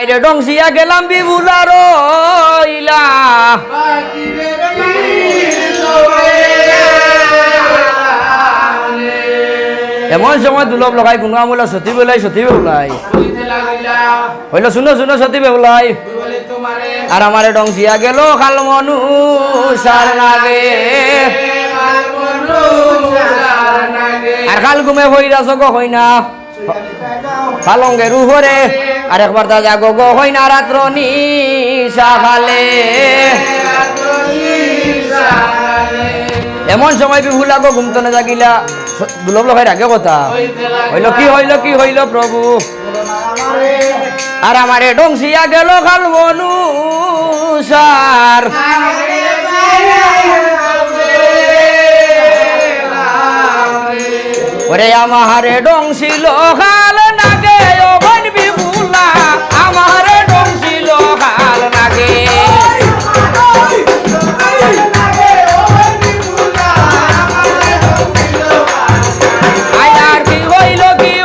রে ডংসিয়া গেলাম বিভুলার ইলা এমন সময় দুলভ লগাই কোনো আমলা সতী বেলাই হইল শুনো সতী বেলাই আর আমারে ডংসিয়া গেল খাল মনু সার নাগে আর খাল ঘুমে হইরা সগ হই না পালঙ্গের উপরে আর একবার তা জাগো গো হই না রাত্র নিশা খালে এমন সময় বিভুলা গো ঘুমতো না জাগিলা দুলভ লগাই রাগে কথা কি হইল প্রভু আর আমারে ডংসিয়া গেল খাল মনু সার ওরে আমারে ডংসিল খাল নাগে ও বন বিভুলা আমারে ডংসিল খাল নাগে আয়ার কি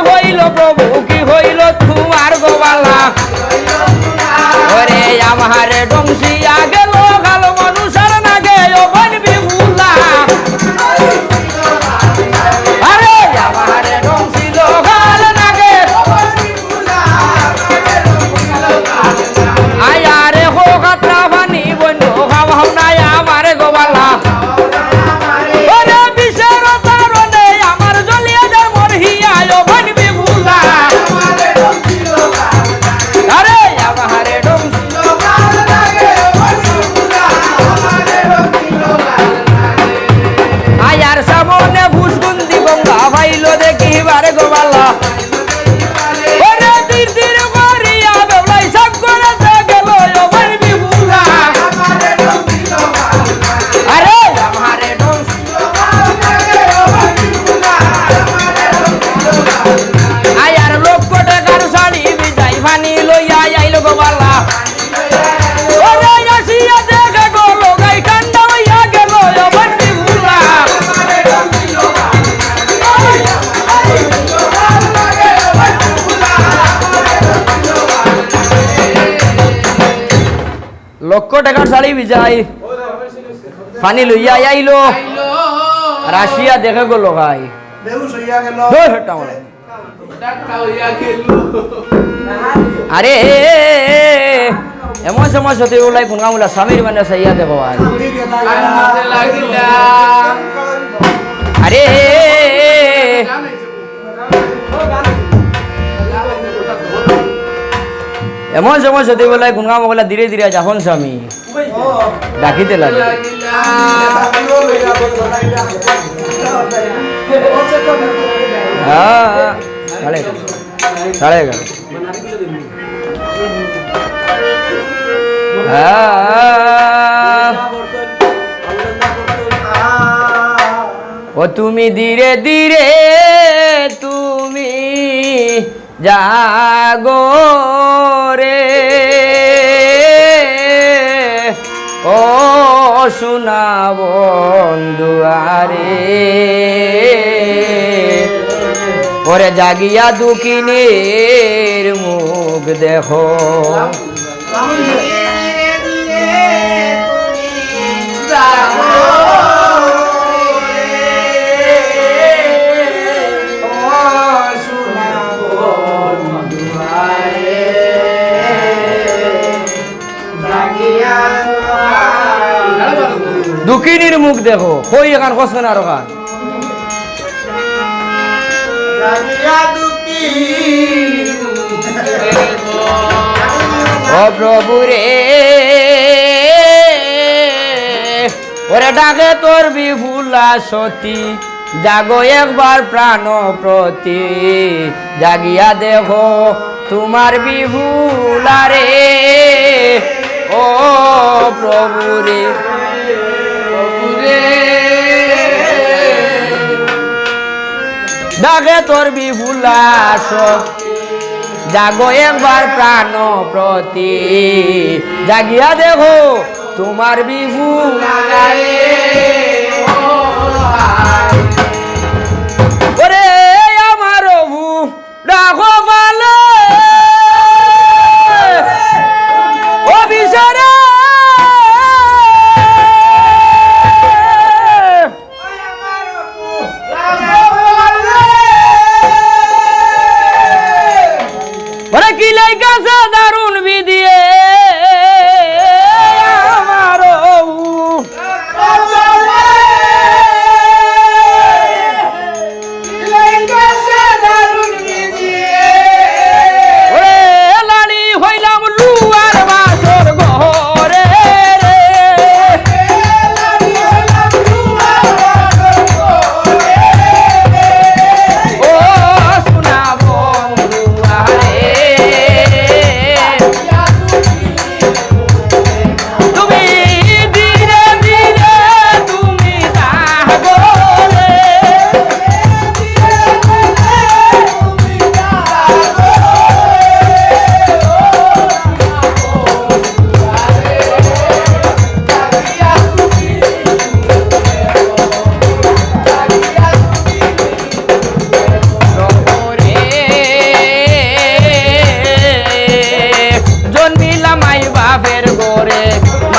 হইল প্রভু কি হইল তোমার গোবালা ওরে আমারে ডংসিয়া গেল খাল মনুষার নাগে ও বন বিভুলা লক্ষ টাকার শাড়ি বিজাই পানি লইয়া আইলো রাশিয়া দেখে গেল ভাই আরে এমন সময় সত্যি ওলাই পুনগামুলা স্বামীর মানে সাইয়া দেখো ভাই আরে এমন সময় সত্যি বলে গুনগা মগলা ধীরে ধীরে যখন স্বামী ডাকিতে লাগে সাড়ে এগারো ও তুমি ধীরে ধীরে তুমি জাগো রে ও সোনা বন্ধুয়ারে ওরে জাগিয়া দুঃখিনীর মুখ দেখো দুঃখিনীর মুখ দেখো কই এখান কষ্ট না আর ওখান ও প্রভু রে ওরে ডাকে তোর বিভুলা সতী জাগো একবার প্রাণ প্রতি জাগিয়া দেখো তোমার বিভুলা রে ও প্রভু রে ডাকে তোর বিভুলা জাগো একবার প্রাণ প্রতি জাগিয়া দেখো তোমার বিভুলা রে ওরে আমার ভু ডাকো বলে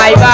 আইবা